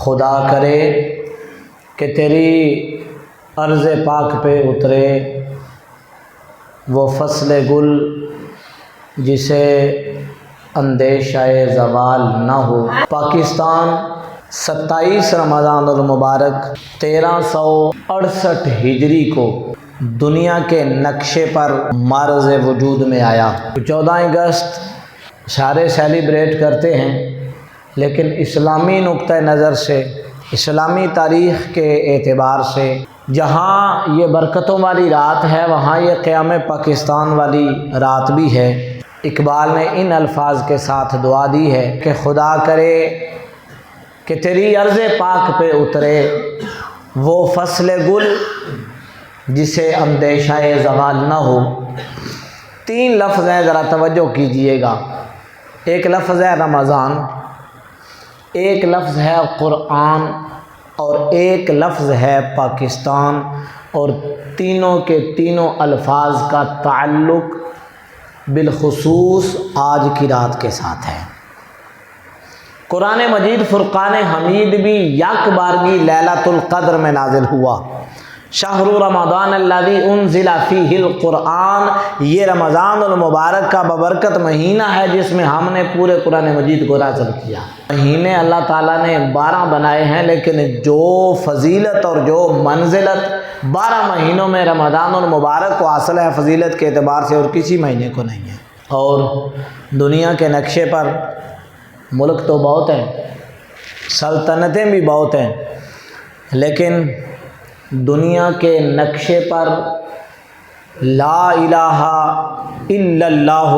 خدا کرے کہ تیری عرض پاک پہ اترے وہ فصل گل جسے اندیشہ زوال نہ ہو۔ پاکستان 27 رمضان المبارک 1368 ہجری کو دنیا کے نقشے پر معرض وجود میں آیا۔ 14 اگست سارے سیلیبریٹ کرتے ہیں، لیکن اسلامی نقطہ نظر سے، اسلامی تاریخ کے اعتبار سے جہاں یہ برکتوں والی رات ہے وہاں یہ قیام پاکستان والی رات بھی ہے۔ اقبال نے ان الفاظ کے ساتھ دعا دی ہے کہ خدا کرے کہ تیری عرض پاک پہ اترے وہ فصل گل جسے اندیشہ زوال نہ ہو۔ 3 لفظ ہیں، ذرا توجہ کیجئے گا۔ ایک لفظ ہے رمضان، ایک لفظ ہے قرآن، اور ایک لفظ ہے پاکستان، اور تینوں کے تینوں الفاظ کا تعلق بالخصوص آج کی رات کے ساتھ ہے۔ قرآن مجید فرقان حمید بھی یک بارگی لیلۃ القدر میں نازل ہوا۔ شہر رمضان الذی انزل فیہ القرآن، یہ رمضان المبارک کا ببرکت مہینہ ہے جس میں ہم نے پورے قرآن مجید کو نازل کیا۔ مہینے اللہ تعالیٰ نے 12 بنائے ہیں، لیکن جو فضیلت اور جو منزلت 12 مہینوں میں رمضان المبارک کو حاصل ہے فضیلت کے اعتبار سے، اور کسی مہینے کو نہیں ہے۔ اور دنیا کے نقشے پر ملک تو بہت ہیں، سلطنتیں بھی بہت ہیں، لیکن دنیا کے نقشے پر لا الہ الا اللہ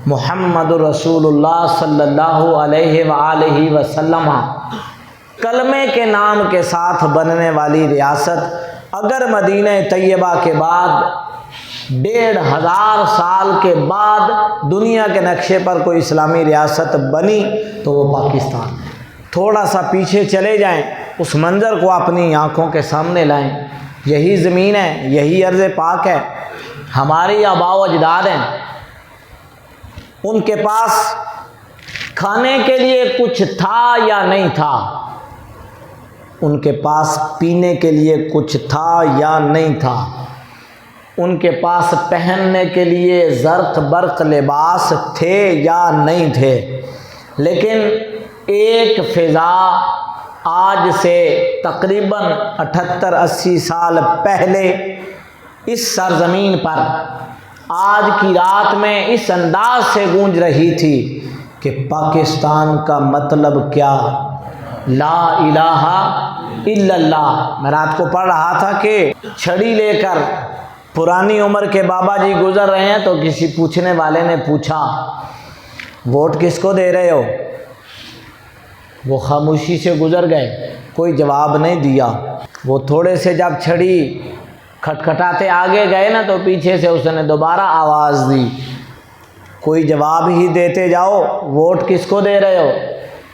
محمد رسول اللہ صلی اللہ علیہ وآلہ وسلم کلمے کے نام کے ساتھ بننے والی ریاست اگر مدینہ طیبہ کے بعد 1500 سال کے بعد دنیا کے نقشے پر کوئی اسلامی ریاست بنی تو وہ پاکستان ہے۔ تھوڑا سا پیچھے چلے جائیں، اس منظر کو اپنی آنکھوں کے سامنے لائیں۔ یہی زمین ہے، یہی ارض پاک ہے، ہماری آباء و اجداد ہیں، ان کے پاس کھانے کے لیے کچھ تھا یا نہیں تھا، ان کے پاس پینے کے لیے کچھ تھا یا نہیں تھا، ان کے پاس پہننے کے لیے زرق برق لباس تھے یا نہیں تھے، لیکن ایک فضا آج سے تقریباً 78-80 سال پہلے اس سرزمین پر آج کی رات میں اس انداز سے گونج رہی تھی کہ پاکستان کا مطلب کیا؟ لا الہ الا اللہ۔ میں رات کو پڑھ رہا تھا کہ چھڑی لے کر پرانی عمر کے بابا جی گزر رہے ہیں تو کسی پوچھنے والے نے پوچھا ووٹ کس کو دے رہے ہو؟ وہ خاموشی سے گزر گئے، کوئی جواب نہیں دیا۔ وہ تھوڑے سے جب چھڑی کھٹکھٹاتے آگے گئے نا تو پیچھے سے اس نے دوبارہ آواز دی، کوئی جواب ہی دیتے جاؤ، ووٹ کس کو دے رہے ہو؟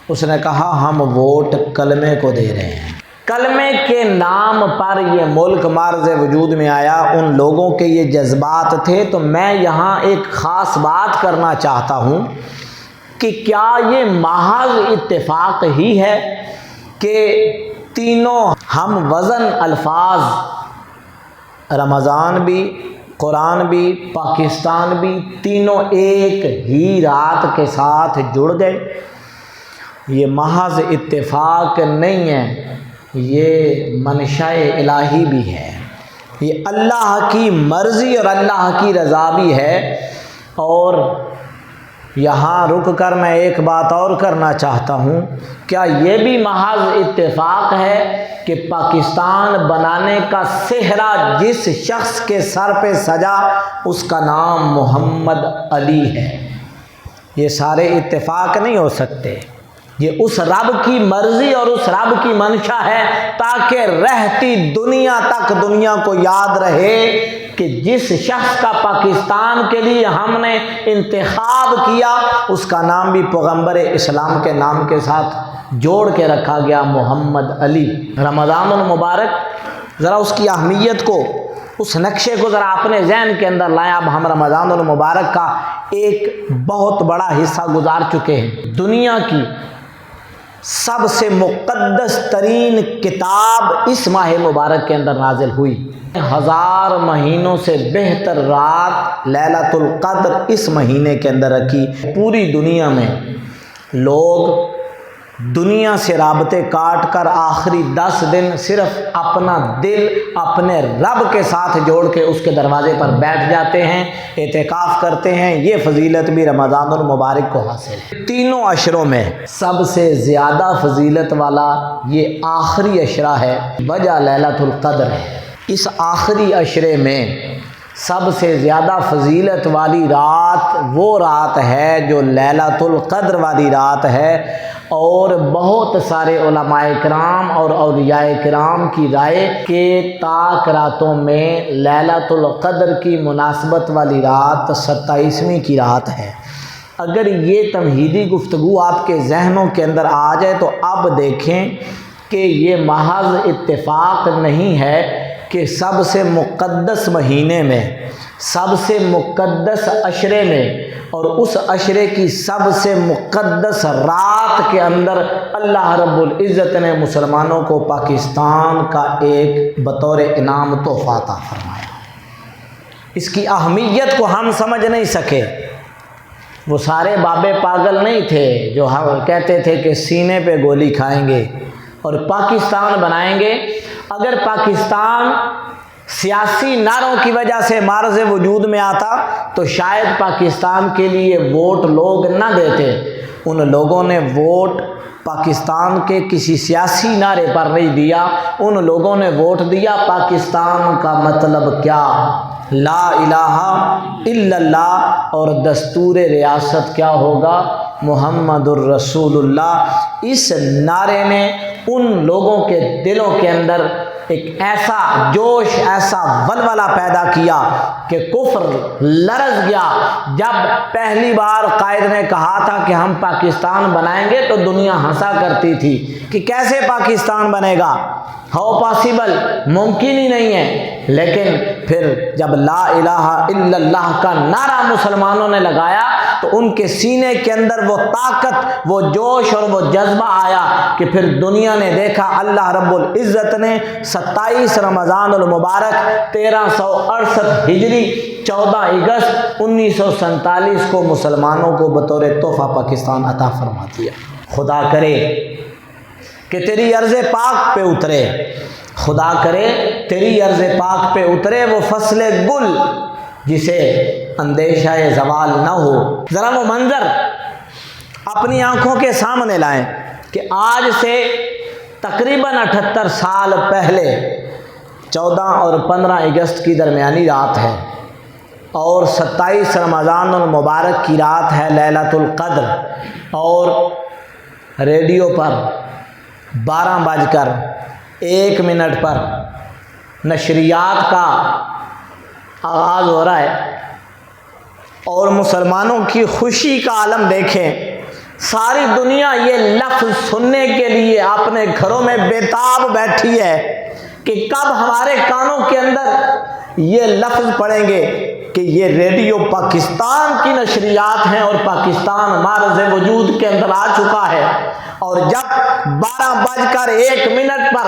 اس نے کہا ہم ووٹ کلمے کو دے رہے ہیں۔ کلمے کے نام پر یہ ملک معرض وجود میں آیا، ان لوگوں کے یہ جذبات تھے۔ تو میں یہاں ایک خاص بات کرنا چاہتا ہوں کہ کیا یہ محض اتفاق ہی ہے کہ تینوں ہم وزن الفاظ رمضان بھی، قرآن بھی، پاکستان بھی، تینوں ایک ہی رات کے ساتھ جڑ گئے؟ یہ محض اتفاق نہیں ہے، یہ منشاء الہی بھی ہے، یہ اللہ کی مرضی اور اللہ کی رضا بھی ہے۔ اور یہاں رک کر میں ایک بات اور کرنا چاہتا ہوں، کیا یہ بھی محض اتفاق ہے کہ پاکستان بنانے کا صحرا جس شخص کے سر پہ سجا اس کا نام محمد علی ہے؟ یہ سارے اتفاق نہیں ہو سکتے، یہ اس رب کی مرضی اور اس رب کی منشا ہے تاکہ رہتی دنیا تک دنیا کو یاد رہے کہ جس شخص کا پاکستان کے لیے ہم نے انتخاب کیا اس کا نام بھی پیغمبر اسلام کے نام کے ساتھ جوڑ کے رکھا گیا، محمد علی۔ رمضان المبارک، ذرا اس کی اہمیت کو، اس نقشے کو ذرا اپنے ذہن کے اندر لائیں۔ اب ہم رمضان المبارک کا ایک بہت بڑا حصہ گزار چکے ہیں۔ دنیا کی سب سے مقدس ترین کتاب اس ماہ مبارک کے اندر نازل ہوئی۔ 1000 مہینوں سے بہتر رات لیلۃ القدر اس مہینے کے اندر رکھی۔ پوری دنیا میں لوگ دنیا سے رابطے کاٹ کر آخری 10 دن صرف اپنا دل اپنے رب کے ساتھ جوڑ کے اس کے دروازے پر بیٹھ جاتے ہیں، اعتکاف کرتے ہیں۔ یہ فضیلت بھی رمضان المبارک کو حاصل ہے۔ تینوں عشروں میں سب سے زیادہ فضیلت والا یہ آخری عشرہ ہے، وجہ لیلۃ القدر ہے۔ اس آخری عشرے میں سب سے زیادہ فضیلت والی رات وہ رات ہے جو لیلۃ القدر والی رات ہے، اور بہت سارے علماء کرام اور اولیاء کرام کی رائے کہ طاق راتوں میں لیلۃ القدر کی مناسبت والی رات 27ویں کی رات ہے۔ اگر یہ تمہیدی گفتگو آپ کے ذہنوں کے اندر آ جائے تو اب دیکھیں کہ یہ محض اتفاق نہیں ہے کہ سب سے مقدس مہینے میں، سب سے مقدس عشرے میں، اور اس عشرے کی سب سے مقدس رات کے اندر اللہ رب العزت نے مسلمانوں کو پاکستان کا ایک بطور انعام تحفہ عطا فرمایا۔ اس کی اہمیت کو ہم سمجھ نہیں سکے۔ وہ سارے بابے پاگل نہیں تھے جو ہم کہتے تھے کہ سینے پہ گولی کھائیں گے اور پاکستان بنائیں گے۔ اگر پاکستان سیاسی نعروں کی وجہ سے معرض وجود میں آتا تو شاید پاکستان کے لیے ووٹ لوگ نہ دیتے۔ ان لوگوں نے ووٹ پاکستان کے کسی سیاسی نعرے پر نہیں دیا، ان لوگوں نے ووٹ دیا پاکستان کا مطلب کیا، لا الہ الا اللہ، اور دستور ریاست کیا ہوگا، محمد الرسول اللہ۔ اس نعرے نے ان لوگوں کے دلوں کے اندر ایک ایسا جوش، ایسا ولولہ پیدا کیا کہ کفر لرز گیا۔ جب پہلی بار قائد نے کہا تھا کہ ہم پاکستان بنائیں گے تو دنیا ہنسا کرتی تھی کہ کیسے پاکستان بنے گا، ہاؤ پاسبل، ممکن ہی نہیں ہے۔ لیکن پھر جب لا الہ الا اللہ کا نعرہ مسلمانوں نے لگایا تو ان کے سینے کے اندر وہ طاقت، وہ جوش اور وہ جذبہ آیا کہ پھر دنیا نے دیکھا اللہ رب العزت نے 27 رمضان المبارک 1368 ہجری 14 اگست 1947 کو مسلمانوں کو بطور تحفہ پاکستان عطا فرما دیا۔ خدا کرے کہ تیری عرض پاک پہ اترے، خدا کرے تیری عرض پاک پہ اترے وہ فصل گل جسے اندیشہ زوال نہ ہو۔ ذرا وہ منظر اپنی آنکھوں کے سامنے لائیں کہ آج سے تقریباً 78 سال پہلے 14 اور 15 اگست کی درمیانی رات ہے، اور 27 رمضان المبارک کی رات ہے لیلۃ القدر، اور ریڈیو پر 12:01 پر نشریات کا آغاز ہو رہا ہے، اور مسلمانوں کی خوشی کا عالم دیکھیں۔ ساری دنیا یہ لفظ سننے کے لیے اپنے گھروں میں بےتاب بیٹھی ہے کہ کب ہمارے کانوں کے اندر یہ لفظ پڑیں گے کہ یہ ریڈیو پاکستان کی نشریات ہیں اور پاکستان معرض وجود کے اندر آ چکا ہے۔ اور جب 12:01 پر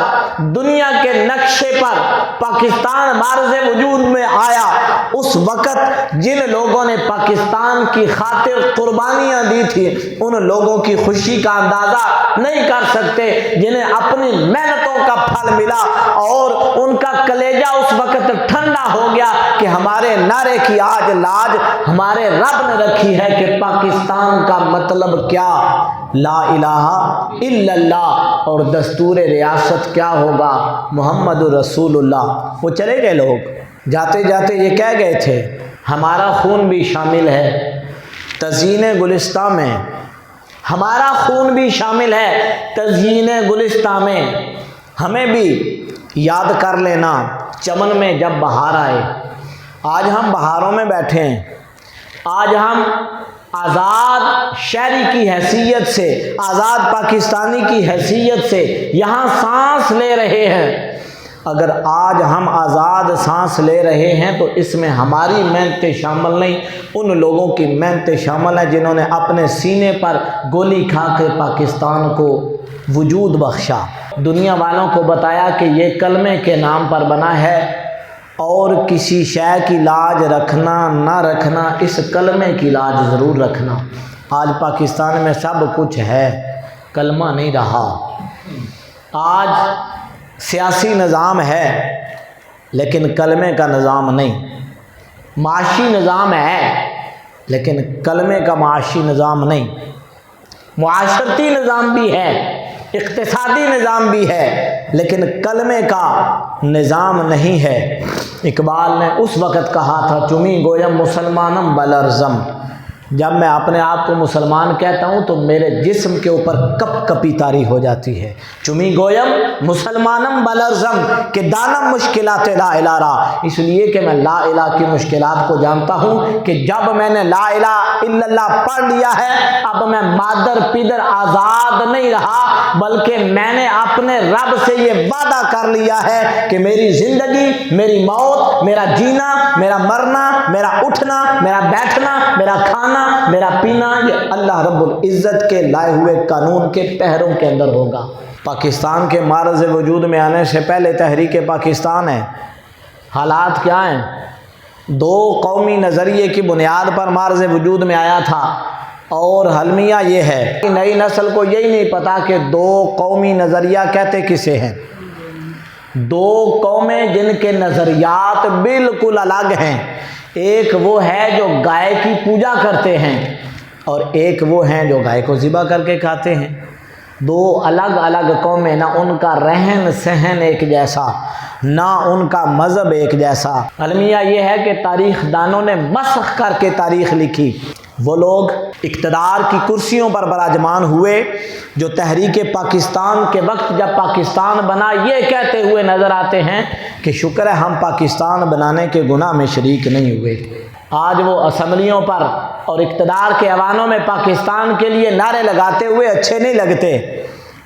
دنیا کے نقشے پر پاکستان معرض وجود میں آیا، اس وقت جن لوگوں نے پاکستان کی خاطر قربانیاں دی تھی ان لوگوں کی خوشی کا اندازہ نہیں کر سکتے، جنہیں اپنی محنتوں کا پھل ملا اور ان کا کلیجہ اس وقت ٹھنڈا ہو گیا کہ ہمارے نعرے کی آج لاج ہمارے رب نے رکھی ہے کہ پاکستان کا مطلب کیا، لا الہ الا اللہ، اور دستور ریاست کیا ہوگا، محمد رسول اللہ۔ وہ چلے گئے لوگ، جاتے جاتے یہ کہہ گئے تھے ہمارا خون بھی شامل ہے تزئین گلستان میں، ہمارا خون بھی شامل ہے تزئین گلستان میں، ہمیں بھی یاد کر لینا چمن میں جب بہار آئے۔ آج ہم بہاروں میں بیٹھے ہیں، آج ہم آزاد شہری کی حیثیت سے، آزاد پاکستانی کی حیثیت سے یہاں سانس لے رہے ہیں۔ اگر آج ہم آزاد سانس لے رہے ہیں تو اس میں ہماری محنتیں شامل نہیں، ان لوگوں کی محنتیں شامل ہیں جنہوں نے اپنے سینے پر گولی کھا کے پاکستان کو وجود بخشا، دنیا والوں کو بتایا کہ یہ کلمے کے نام پر بنا ہے اور کسی شے کی لاج رکھنا نہ رکھنا، اس کلمے کی لاج ضرور رکھنا۔ آج پاکستان میں سب کچھ ہے، کلمہ نہیں رہا۔ آج سیاسی نظام ہے لیکن کلمے کا نظام نہیں، معاشی نظام ہے لیکن کلمے کا معاشی نظام نہیں، معاشرتی نظام بھی ہے، اقتصادی نظام بھی ہے لیکن کلمے کا نظام نہیں ہے۔ اقبال نے اس وقت کہا تھا چمی گویم مسلمانم بلرزم، جب میں اپنے آپ کو مسلمان کہتا ہوں تو میرے جسم کے اوپر کپ کپی طاری ہو جاتی ہے۔ چمی گویم مسلمانم بلرزم کہ دانم مشکلات لا الہ را، اس لیے کہ میں لا الہ کی مشکلات کو جانتا ہوں کہ جب میں نے لا الہ الا اللہ پڑھ لیا ہے اب میں مادر پیدر آزاد نہیں رہا، بلکہ میں نے اپنے رب سے یہ وعدہ کر لیا ہے کہ میری زندگی، میری موت، میرا جینا، میرا مرنا، میرا اٹھنا، میرا بیٹھنا، میرا کھانا، میرا پینا، یہ اللہ رب العزت کے لائے ہوئے قانون کے پہروں کے اندر ہوگا۔ پاکستان کے معرض وجود میں آنے سے پہلے تحریک پاکستان ہے، حالات کیا ہیں؟ دو قومی نظریے کی بنیاد پر معرض وجود میں آیا تھا، اور المیہ یہ ہے کہ نئی نسل کو یہی نہیں پتا کہ دو قومی نظریہ کہتے کسے ہیں۔ دو قومیں جن کے نظریات بالکل الگ ہیں، ایک وہ ہے جو گائے کی پوجا کرتے ہیں اور ایک وہ ہیں جو گائے کو ذبح کر کے کھاتے ہیں۔ دو الگ الگ قومیں، نہ ان کا رہن سہن ایک جیسا، نہ ان کا مذہب ایک جیسا۔ المیہ یہ ہے کہ تاریخ دانوں نے مسخ کر کے تاریخ لکھی۔ وہ لوگ اقتدار کی کرسیوں پر براجمان ہوئے جو تحریک پاکستان کے وقت جب پاکستان بنا یہ کہتے ہوئے نظر آتے ہیں کہ شکر ہے ہم پاکستان بنانے کے گناہ میں شریک نہیں ہوئے۔ آج وہ اسمبلیوں پر اور اقتدار کے ایوانوں میں پاکستان کے لیے نعرے لگاتے ہوئے اچھے نہیں لگتے،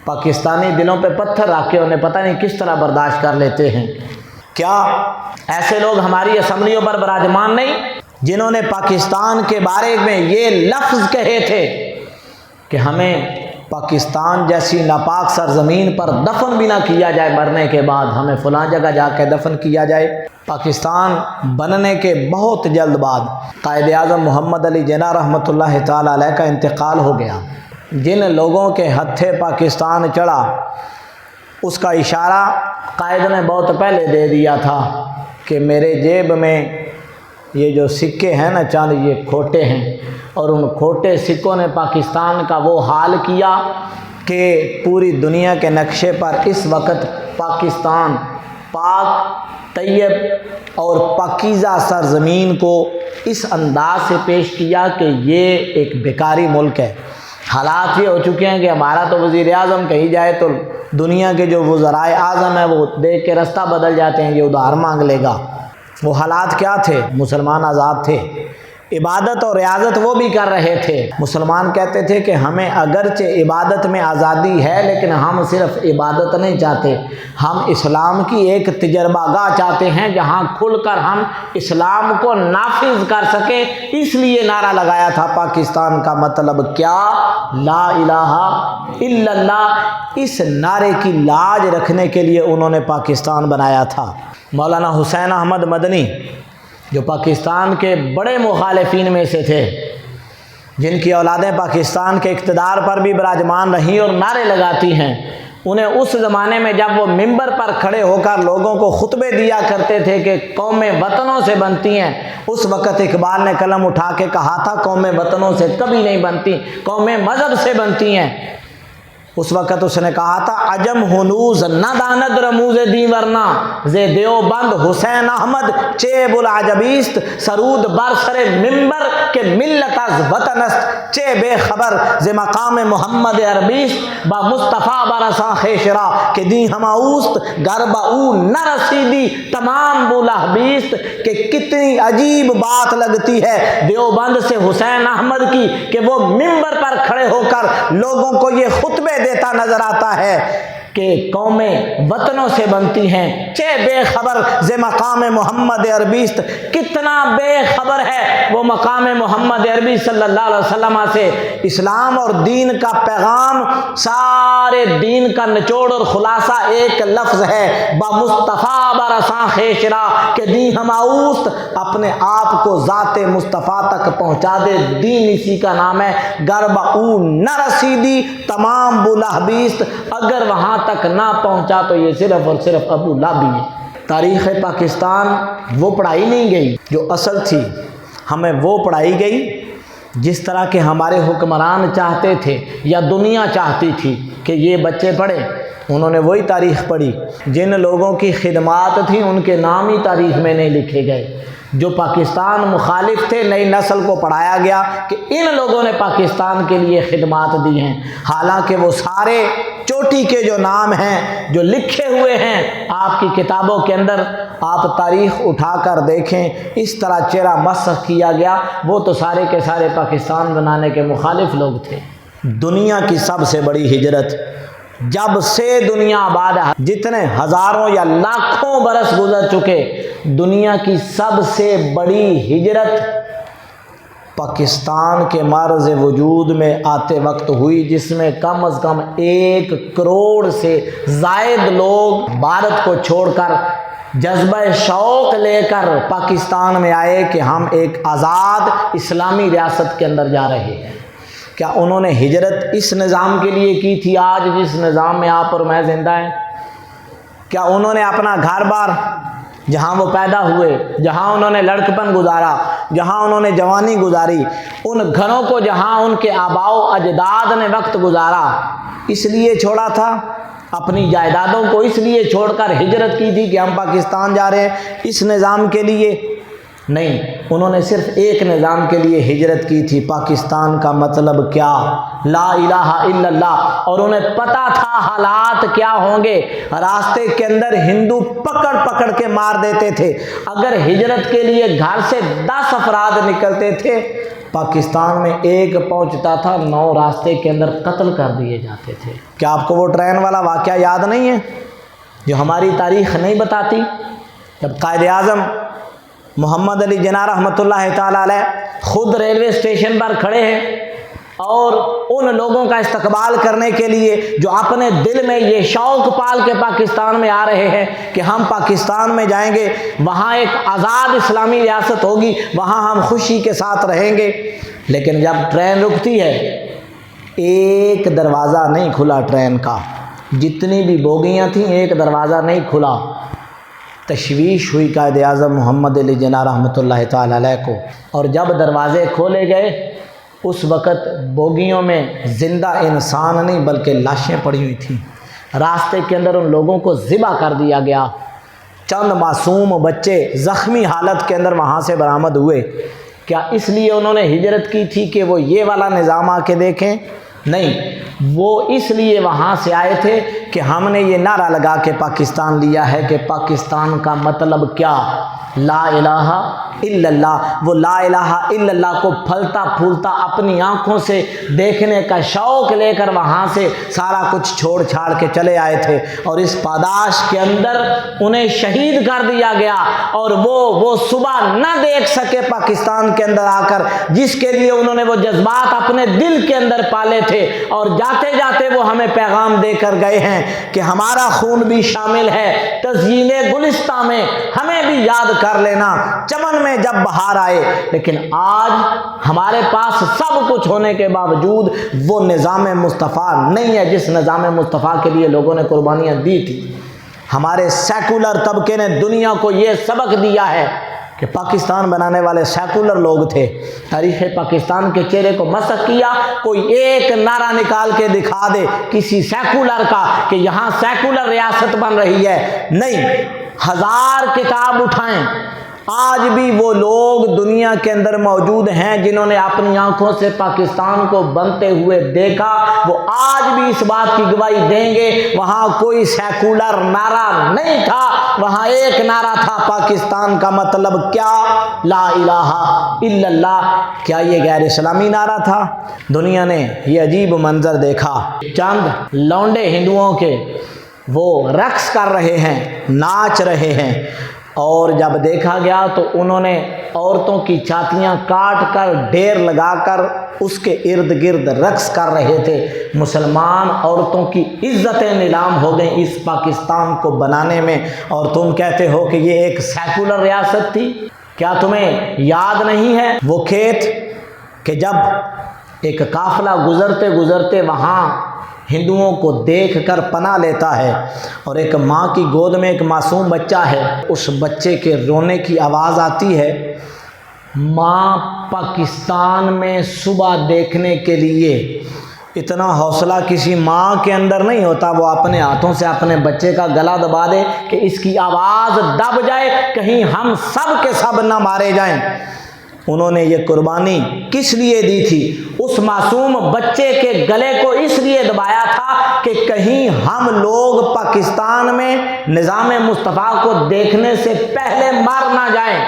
پاکستانی دلوں پہ پتھر رکھ کے انہیں پتہ نہیں کس طرح برداشت کر لیتے ہیں۔ کیا ایسے لوگ ہماری اسمبلیوں پر براجمان نہیں جنہوں نے پاکستان کے بارے میں یہ لفظ کہے تھے کہ ہمیں پاکستان جیسی ناپاک سرزمین پر دفن بھی نہ کیا جائے، مرنے کے بعد ہمیں فلاں جگہ جا کے دفن کیا جائے۔ پاکستان بننے کے بہت جلد بعد قائد اعظم محمد علی جناح رحمۃ اللہ تعالی علیہ کا انتقال ہو گیا۔ جن لوگوں کے ہتھے پاکستان چڑھا اس کا اشارہ قائد نے بہت پہلے دے دیا تھا کہ میرے جیب میں یہ جو سکے ہیں نا چاند یہ کھوٹے ہیں، اور ان کھوٹے سکوں نے پاکستان کا وہ حال کیا کہ پوری دنیا کے نقشے پر اس وقت پاکستان پاک، طیب اور پاکیزہ سرزمین کو اس انداز سے پیش کیا کہ یہ ایک بیکاری ملک ہے۔ حالات یہ ہو چکے ہیں کہ ہمارا تو وزیر اعظم کہیں جائے تو دنیا کے جو وزرائے اعظم ہیں وہ دیکھ کے رستہ بدل جاتے ہیں، یہ ادھار مانگ لے گا۔ وہ حالات کیا تھے؟ مسلمان آزاد تھے، عبادت اور ریاضت وہ بھی کر رہے تھے۔ مسلمان کہتے تھے کہ ہمیں اگرچہ عبادت میں آزادی ہے لیکن ہم صرف عبادت نہیں چاہتے، ہم اسلام کی ایک تجربہ گاہ چاہتے ہیں جہاں کھل کر ہم اسلام کو نافذ کر سکیں، اس لیے نعرہ لگایا تھا پاکستان کا مطلب کیا؟ لا الہ الا اللہ۔ اس نعرے کی لاج رکھنے کے لیے انہوں نے پاکستان بنایا تھا۔ مولانا حسین احمد مدنی جو پاکستان کے بڑے مخالفین میں سے تھے، جن کی اولادیں پاکستان کے اقتدار پر بھی براجمان رہیں اور نعرے لگاتی ہیں، انہیں اس زمانے میں جب وہ ممبر پر کھڑے ہو کر لوگوں کو خطبے دیا کرتے تھے کہ قومیں وطنوں سے بنتی ہیں، اس وقت اقبال نے قلم اٹھا کے کہا تھا قومیں وطنوں سے کبھی نہیں بنتی، قومیں مذہب سے بنتی ہیں۔ اس وقت اس نے کہا تھا عجم ہنوز نہ داند رموز دی ورنہ زے دیوبند حسین احمد چے العجبیست سرود بر سر ممبر کے ملت از وطن است چے بے خبر زے مقام محمد عربیست با مصطفیٰ برسا خیشرا کہ دی ہماؤست گربا او نہ رسیدی تمام بولہبیست کہ کتنی عجیب بات لگتی ہے دیوبند سے حسین احمد کی کہ وہ ممبر پر کھڑے ہو کر لوگوں کو یہ خطبے دیتا نظر آتا ہے کہ قومیں وطنوں سے بنتی ہیں، چے بے خبر ز مقام محمد عربیست، کتنا بے خبر ہے وہ مقام محمد عربی صلی اللہ علیہ وسلم سے۔ اسلام اور دین کا پیغام سارے دین کا نچوڑ اور خلاصہ ایک لفظ ہے، با مصطفیٰ برساں خیشرا، کہ دین ہماؤست، اپنے آپ کو ذات مصطفیٰ تک پہنچا دے، دین اسی کا نام ہے۔ گرب او نہ رسیدی تمام بلہ بیست، اگر وہاں تک نہ پہنچا تو یہ صرف اور صرف ابو لہب ہی ہے۔ تاریخ پاکستان وہ پڑھائی نہیں گئی جو اصل تھی، ہمیں وہ پڑھائی گئی جس طرح کے ہمارے حکمران چاہتے تھے یا دنیا چاہتی تھی کہ یہ بچے پڑھیں۔ انہوں نے وہی تاریخ پڑھی، جن لوگوں کی خدمات تھیں ان کے نام ہی تاریخ میں نہیں لکھے گئے۔ جو پاکستان مخالف تھے، نئی نسل کو پڑھایا گیا کہ ان لوگوں نے پاکستان کے لیے خدمات دی ہیں، حالانکہ وہ سارے چوٹی کے جو نام ہیں جو لکھے ہوئے ہیں آپ کی کتابوں کے اندر، آپ تاریخ اٹھا کر دیکھیں، اس طرح چہرہ مسخ کیا گیا، وہ تو سارے کے سارے پاکستان بنانے کے مخالف لوگ تھے۔ دنیا کی سب سے بڑی ہجرت جب سے دنیا آباد ہے، جتنے ہزاروں یا لاکھوں برس گزر چکے، دنیا کی سب سے بڑی ہجرت پاکستان کے مرز وجود میں آتے وقت ہوئی، جس میں کم از کم 1 کروڑ سے زائد لوگ بھارت کو چھوڑ کر جذبہ شوق لے کر پاکستان میں آئے کہ ہم ایک آزاد اسلامی ریاست کے اندر جا رہے ہیں۔ کیا انہوں نے ہجرت اس نظام کے لیے کی تھی آج جس نظام میں آپ اور میں زندہ ہیں؟ کیا انہوں نے اپنا گھر بار جہاں وہ پیدا ہوئے، جہاں انہوں نے لڑکپن گزارا، جہاں انہوں نے جوانی گزاری، ان گھروں کو جہاں ان کے آباء و اجداد نے وقت گزارا، اس لیے چھوڑا تھا؟ اپنی جائیدادوں کو اس لیے چھوڑ کر ہجرت کی تھی کہ ہم پاکستان جا رہے ہیں اس نظام کے لیے؟ نہیں، انہوں نے صرف ایک نظام کے لیے ہجرت کی تھی، پاکستان کا مطلب کیا؟ لا الہ الا اللہ۔ اور انہیں پتا تھا حالات کیا ہوں گے، راستے کے اندر ہندو پکڑ پکڑ کے مار دیتے تھے۔ اگر ہجرت کے لیے گھر سے 10 افراد نکلتے تھے، پاکستان میں 1 پہنچتا تھا، 9 راستے کے اندر قتل کر دیے جاتے تھے۔ کیا آپ کو وہ ٹرین والا واقعہ یاد نہیں ہے جو ہماری تاریخ نہیں بتاتی؟ جب قائد اعظم محمد علی جناح رحمۃ اللہ تعالی علیہ خود ریلوے اسٹیشن پر کھڑے ہیں اور ان لوگوں کا استقبال کرنے کے لیے جو اپنے دل میں یہ شوق پال کے پاکستان میں آ رہے ہیں کہ ہم پاکستان میں جائیں گے، وہاں ایک آزاد اسلامی ریاست ہوگی، وہاں ہم خوشی کے ساتھ رہیں گے، لیکن جب ٹرین رکتی ہے ایک دروازہ نہیں کھلا ٹرین کا، جتنی بھی بوگیاں تھیں ایک دروازہ نہیں کھلا۔ تشویش ہوئی قائد اعظم محمد علی جناح رحمۃ اللہ تعالی علیہ کو، اور جب دروازے کھولے گئے اس وقت بوگیوں میں زندہ انسان نہیں بلکہ لاشیں پڑی ہوئی تھیں۔ راستے کے اندر ان لوگوں کو ذبح کر دیا گیا، چند معصوم بچے زخمی حالت کے اندر وہاں سے برآمد ہوئے۔ کیا اس لیے انہوں نے ہجرت کی تھی کہ وہ یہ والا نظام آ کے دیکھیں؟ نہیں، وہ اس لیے وہاں سے آئے تھے کہ ہم نے یہ نعرہ لگا کے پاکستان لیا ہے کہ پاکستان کا مطلب کیا؟ لا الہ الا اللہ۔ وہ لا الہ الا اللہ کو پھلتا پھولتا اپنی آنکھوں سے دیکھنے کا شوق لے کر وہاں سے سارا کچھ چھوڑ چھاڑ کے چلے آئے تھے، اور اس پاداش کے اندر انہیں شہید کر دیا گیا، اور وہ صبح نہ دیکھ سکے پاکستان کے اندر آ کر جس کے لیے انہوں نے وہ جذبات اپنے دل کے اندر پالے تھے، اور جاتے جاتے وہ ہمیں پیغام دے کر گئے ہیں کہ ہمارا خون بھی شامل ہے تزئین گلستہ میں، ہمیں بھی یاد کر لینا چمن میں جب بہار آئے۔ لیکن آج ہمارے پاس سب کچھ ہونے کے باوجود وہ نظام مصطفیٰ نہیں ہے جس نظام مصطفیٰ کے لیے لوگوں نے قربانیاں دی تھی۔ ہمارے سیکولر طبقے نے دنیا کو یہ سبق دیا ہے کہ پاکستان بنانے والے سیکولر لوگ تھے۔ تاریخ پاکستان کے چہرے کو مسخ کیا، کوئی ایک نعرہ نکال کے دکھا دے کسی سیکولر کا کہ یہاں سیکولر ریاست بن رہی ہے، نہیں۔ 1000 کتاب اٹھائیں، آج بھی وہ لوگ دنیا کے اندر موجود ہیں جنہوں نے اپنی آنکھوں سے پاکستان کو بنتے ہوئے دیکھا، وہ آج بھی اس بات کی گواہی دیں گے وہاں کوئی سیکولر نعرہ نہیں تھا، وہاں ایک نعرہ تھا، پاکستان کا مطلب کیا؟ لا الہ الا اللہ۔ کیا یہ غیر اسلامی نعرہ تھا؟ دنیا نے یہ عجیب منظر دیکھا، چند لونڈے ہندوؤں کے وہ رقص کر رہے ہیں، ناچ رہے ہیں، اور جب دیکھا گیا تو انہوں نے عورتوں کی چھاتیاں کاٹ کر ڈھیر لگا کر اس کے ارد گرد رقص کر رہے تھے۔ مسلمان عورتوں کی عزتیں نیلام ہو گئیں اس پاکستان کو بنانے میں، اور تم کہتے ہو کہ یہ ایک سیکولر ریاست تھی۔ کیا تمہیں یاد نہیں ہے وہ کھیت کہ جب ایک قافلہ گزرتے گزرتے وہاں ہندوؤں کو دیکھ کر پناہ لیتا ہے، اور ایک ماں کی گود میں ایک معصوم بچہ ہے، اس بچے کے رونے کی آواز آتی ہے، ماں پاکستان میں صبح دیکھنے کے لیے اتنا حوصلہ کسی ماں کے اندر نہیں ہوتا، وہ اپنے ہاتھوں سے اپنے بچے کا گلا دبا دے کہ اس کی آواز دب جائے، کہیں ہم سب کے سب نہ مارے جائیں۔ انہوں نے یہ قربانی کس لیے دی تھی؟ اس معصوم بچے کے گلے کو اس لیے دبایا تھا کہ کہیں ہم لوگ پاکستان میں نظام مصطفیٰ کو دیکھنے سے پہلے مار نہ جائیں۔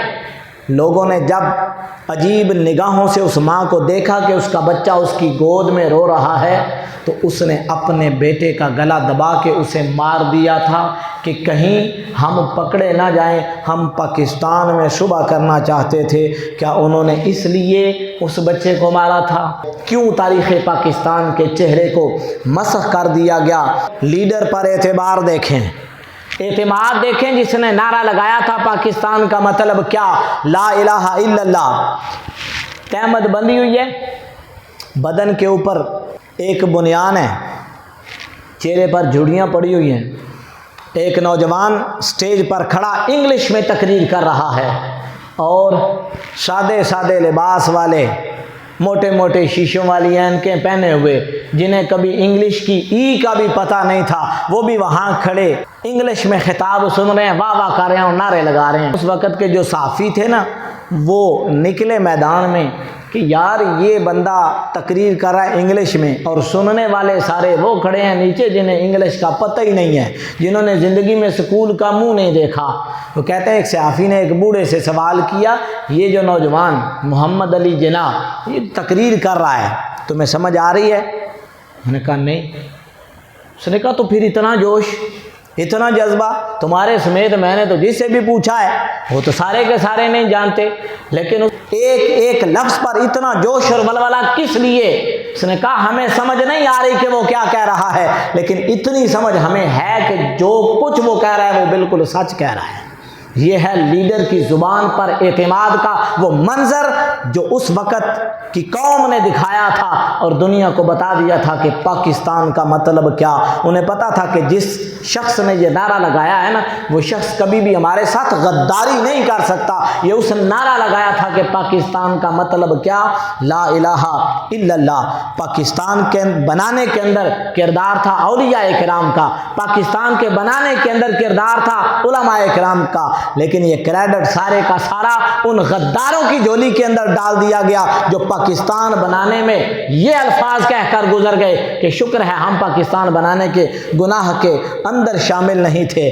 لوگوں نے جب عجیب نگاہوں سے اس ماں کو دیکھا کہ اس کا بچہ اس کی گود میں رو رہا ہے، تو اس نے اپنے بیٹے کا گلا دبا کے اسے مار دیا تھا کہ کہیں ہم پکڑے نہ جائیں۔ ہم پاکستان میں صبح کرنا چاہتے تھے، کیا انہوں نے اس لیے اس بچے کو مارا تھا؟ کیوں تاریخ پاکستان کے چہرے کو مسخ کر دیا گیا؟ لیڈر پر اعتبار دیکھیں، اعتماد دیکھیں، جس نے نعرہ لگایا تھا پاکستان کا مطلب کیا؟ لا الہ الا اللہ۔ تہمت بندھی ہوئی ہے، بدن کے اوپر ایک بنیان ہے، چہرے پر جھڑیاں پڑی ہوئی ہیں، ایک نوجوان سٹیج پر کھڑا انگلش میں تقریر کر رہا ہے، اور سادے سادے لباس والے، موٹے موٹے شیشوں والی اینکیں پہنے ہوئے، جنہیں کبھی انگلش کی ای کا بھی پتہ نہیں تھا، وہ بھی وہاں کھڑے انگلش میں خطاب سن رہے ہیں، واہ واہ کر رہے ہیں اور نعرے لگا رہے ہیں۔ اس وقت کے جو صحافی تھے نا، وہ نکلے میدان میں کہ یار یہ بندہ تقریر کر رہا ہے انگلش میں، اور سننے والے سارے وہ کھڑے ہیں نیچے جنہیں انگلش کا پتہ ہی نہیں ہے، جنہوں نے زندگی میں سکول کا منہ نہیں دیکھا۔ وہ کہتے ہیں ایک صحافی نے ایک بوڑھے سے سوال کیا، یہ جو نوجوان محمد علی جناح یہ تقریر کر رہا ہے، تمہیں سمجھ آ رہی ہے؟ انہوں نے کہا نہیں۔ اس نے کہا تو پھر اتنا جوش، اتنا جذبہ تمہارے سمیت میں نے تو جس سے بھی پوچھا ہے وہ تو سارے کے سارے نہیں جانتے، لیکن ایک ایک لفظ پر اتنا جوش اور ولولہ کس لیے؟ اس نے کہا ہمیں سمجھ نہیں آ رہی کہ وہ کیا کہہ رہا ہے، لیکن اتنی سمجھ ہمیں ہے کہ جو کچھ وہ کہہ رہا ہے وہ بالکل سچ کہہ رہا ہے۔ یہ ہے لیڈر کی زبان پر اعتماد کا وہ منظر جو اس وقت کی قوم نے دکھایا تھا اور دنیا کو بتا دیا تھا کہ پاکستان کا مطلب کیا۔ انہیں پتا تھا کہ جس شخص نے یہ نعرہ لگایا ہے نا، وہ شخص کبھی بھی ہمارے ساتھ غداری نہیں کر سکتا۔ یہ اس نے نعرہ لگایا تھا کہ پاکستان کا مطلب کیا؟ لا الہ الا اللہ۔ پاکستان کے بنانے کے اندر کردار تھا اولیاء کرام کا، پاکستان کے بنانے کے اندر کردار تھا علماء کرام کا، لیکن یہ کریڈٹ سارے کا سارا ان غداروں کی جھولی کے اندر ڈال دیا گیا جو پاکستان بنانے میں یہ الفاظ کہہ کر گزر گئے کہ شکر ہے ہم پاکستان بنانے کے گناہ کے اندر شامل نہیں تھے۔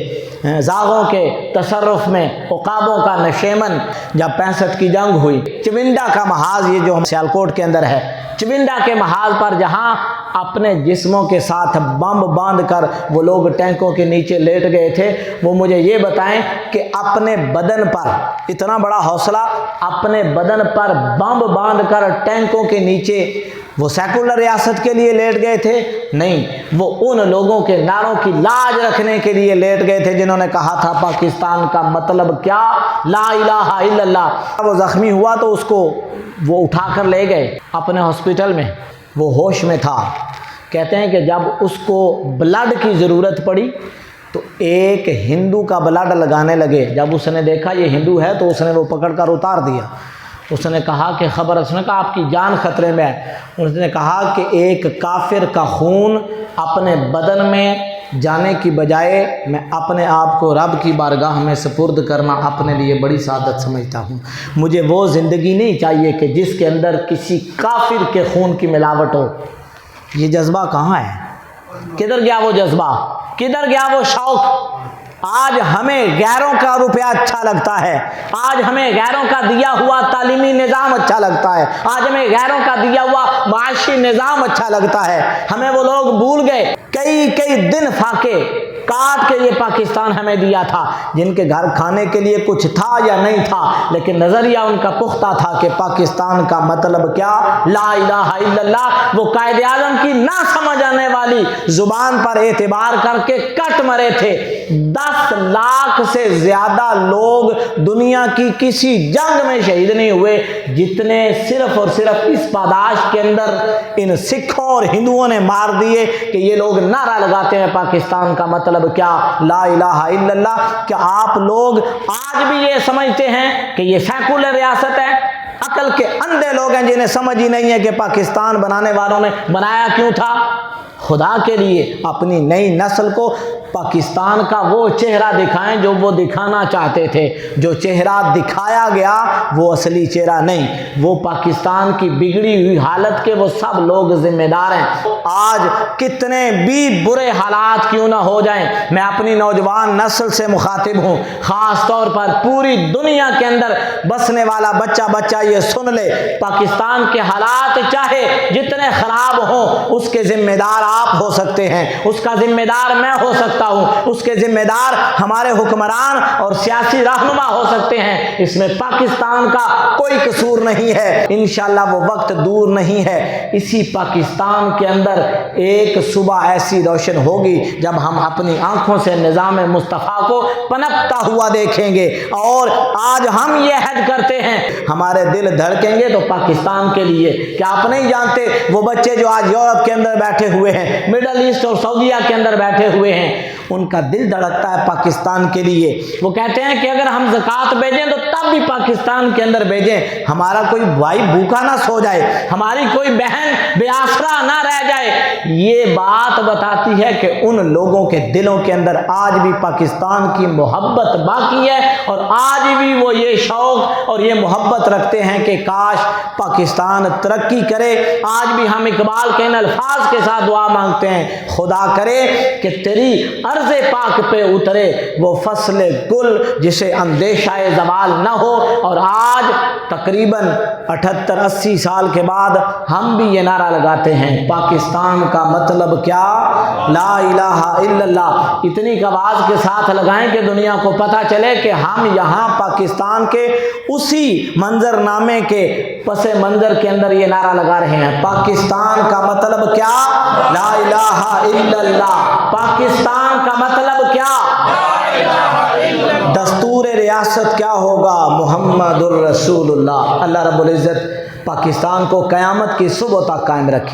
زاغوں کے تصرف میں عقابوں کا نشیمن، جب 65 کی جنگ ہوئی، چونڈا کا محاذ، یہ جو سیالکوٹ کے اندر ہے، چونڈا کے محاذ پر جہاں اپنے جسموں کے ساتھ بم باندھ کر وہ لوگ ٹینکوں کے نیچے لیٹ گئے تھے، وہ مجھے یہ بتائیں کہ اپنے بدن پر اتنا بڑا حوصلہ، اپنے بدن پر بم باندھ کر ٹینکوں کے نیچے وہ سیکولر ریاست کے لیے لیٹ گئے تھے؟ نہیں، وہ ان لوگوں کے نعروں کی لاج رکھنے کے لیے لیٹ گئے تھے جنہوں نے کہا تھا پاکستان کا مطلب کیا؟ لا الہ الا اللہ۔ وہ زخمی ہوا تو اس کو وہ اٹھا کر لے گئے اپنے ہاسپٹل میں، وہ ہوش میں تھا۔ کہتے ہیں کہ جب اس کو بلڈ کی ضرورت پڑی تو ایک ہندو کا بلڈ لگانے لگے۔ جب اس نے دیکھا یہ ہندو ہے تو اس نے وہ پکڑ کر اتار دیا۔ اس نے کہا کہ خبر، اس نے کہا آپ کی جان خطرے میں ہے۔ اس نے کہا کہ ایک کافر کا خون اپنے بدن میں جانے کی بجائے میں اپنے آپ کو رب کی بارگاہ میں سپرد کرنا اپنے لیے بڑی سعادت سمجھتا ہوں۔ مجھے وہ زندگی نہیں چاہیے کہ جس کے اندر کسی کافر کے خون کی ملاوٹ ہو۔ یہ جذبہ کہاں ہے؟ کدھر گیا وہ جذبہ؟ کدھر گیا وہ شوق؟ آج ہمیں غیروں کا روپیہ اچھا لگتا ہے، آج ہمیں غیروں کا دیا ہوا تعلیمی نظام اچھا لگتا ہے، آج ہمیں غیروں کا دیا ہوا معاشی نظام اچھا لگتا ہے۔ ہمیں وہ لوگ بھول گئے، کئی دن فاقے کاٹ کے یہ پاکستان ہمیں دیا تھا، جن کے گھر کھانے کے لیے کچھ تھا یا نہیں تھا، لیکن نظریہ ان کا پختہ تھا کہ پاکستان کا مطلب کیا، لا الہ الا اللہ۔ وہ قائد اعظم کی نہ سمجھ آنے والی زبان پر اعتبار کر کے کٹ مرے تھے۔ 10 لاکھ سے زیادہ لوگ دنیا کی کسی جنگ میں شہید نہیں ہوئے جتنے صرف اور صرف اس پاداش کے اندر ان سکھوں اور ہندوؤں نے مار دیے کہ یہ لوگ نعرہ لگاتے ہیں پاکستان کا مطلب کیا، لا الہ الا اللہ۔ کیا آپ لوگ آج بھی یہ سمجھتے ہیں کہ یہ سیکولر ریاست ہے؟ عقل کے اندھے لوگ ہیں جنہیں سمجھ ہی نہیں ہے کہ پاکستان بنانے والوں نے بنایا کیوں تھا۔ خدا کے لیے اپنی نئی نسل کو پاکستان کا وہ چہرہ دکھائیں جو وہ دکھانا چاہتے تھے۔ جو چہرہ دکھایا گیا وہ اصلی چہرہ نہیں، وہ پاکستان کی بگڑی ہوئی حالت کے وہ سب لوگ ذمہ دار ہیں۔ آج کتنے بھی برے حالات کیوں نہ ہو جائیں، میں اپنی نوجوان نسل سے مخاطب ہوں، خاص طور پر پوری دنیا کے اندر بسنے والا بچہ یہ سن لے، پاکستان کے حالات چاہے جتنے خراب ہوں اس کے ذمہ دار آپ ہو سکتے ہیں، اس کا ذمہ دار میں ہو سکتا ہوں، اس کے ذمہ دار ہمارے حکمران اور سیاسی رہنما ہو سکتے ہیں۔ اس میں پاکستان کا کوئی قصور نہیں ہے، انشاءاللہ وہ وقت دور نہیں ہے، اسی پاکستان کے اندر ایک صبح ایسی روشن ہوگی جب ہم اپنی آنکھوں سے نظام مصطفیٰ کو پنپتا ہوا دیکھیں گے۔ اور آج ہم یہ عہد کرتے ہیں، ہمارے دل دھڑکیں گے تو پاکستان کے لیے۔ کیا آپ نہیں جانتے وہ بچے جو آج یورپ کے اندر بیٹھے ہوئے ہیں، مڈل ایسٹ اور سعودیہ کے اندر بیٹھے ہوئے ہیں، ان کا دل دھڑکتا ہے پاکستان کے لیے۔ وہ کہتے ہیں کہ اگر ہم زکوٰۃ بھیجیں تو تب بھی پاکستان کے اندر بھیجیں، ہمارا کوئی بھائی بھوکا نہ سو جائے، ہماری کوئی بہن بے آسرا نہ رہ جائے۔ یہ بات بتاتی ہے کہ ان لوگوں کے دلوں کے اندر آج بھی پاکستان کی محبت باقی ہے، اور آج بھی وہ یہ شوق اور یہ محبت رکھتے ہیں کہ کاش پاکستان ترقی کرے۔ آج بھی ہم اقبال کے ان الفاظ کے ساتھ دعا مانگتے ہیں، خدا کرے کہ تیری عرض پاک پہ اترے وہ فصل گل جسے اندیشہ زوال نہ ہو۔ اور آج تقریباً 78-80 سال کے بعد ہم بھی یہ نعرہ لگاتے ہیں، پاکستان کا مطلب کیا، لا الہ الا اللہ۔ اتنی آواز کے ساتھ لگائیں کہ دنیا کو پتہ چلے کہ ہم یہاں پاکستان کے اسی منظر نامے کے پس منظر کے اندر یہ نعرہ لگا رہے ہیں، پاکستان کا مطلب کیا، لا الہ الا اللہ۔ پاکستان کا مطلب کیا، دستور ریاست کیا ہوگا، محمد الرسول اللہ۔ اللہ رب العزت پاکستان کو قیامت کی صبح تک قائم رکھے۔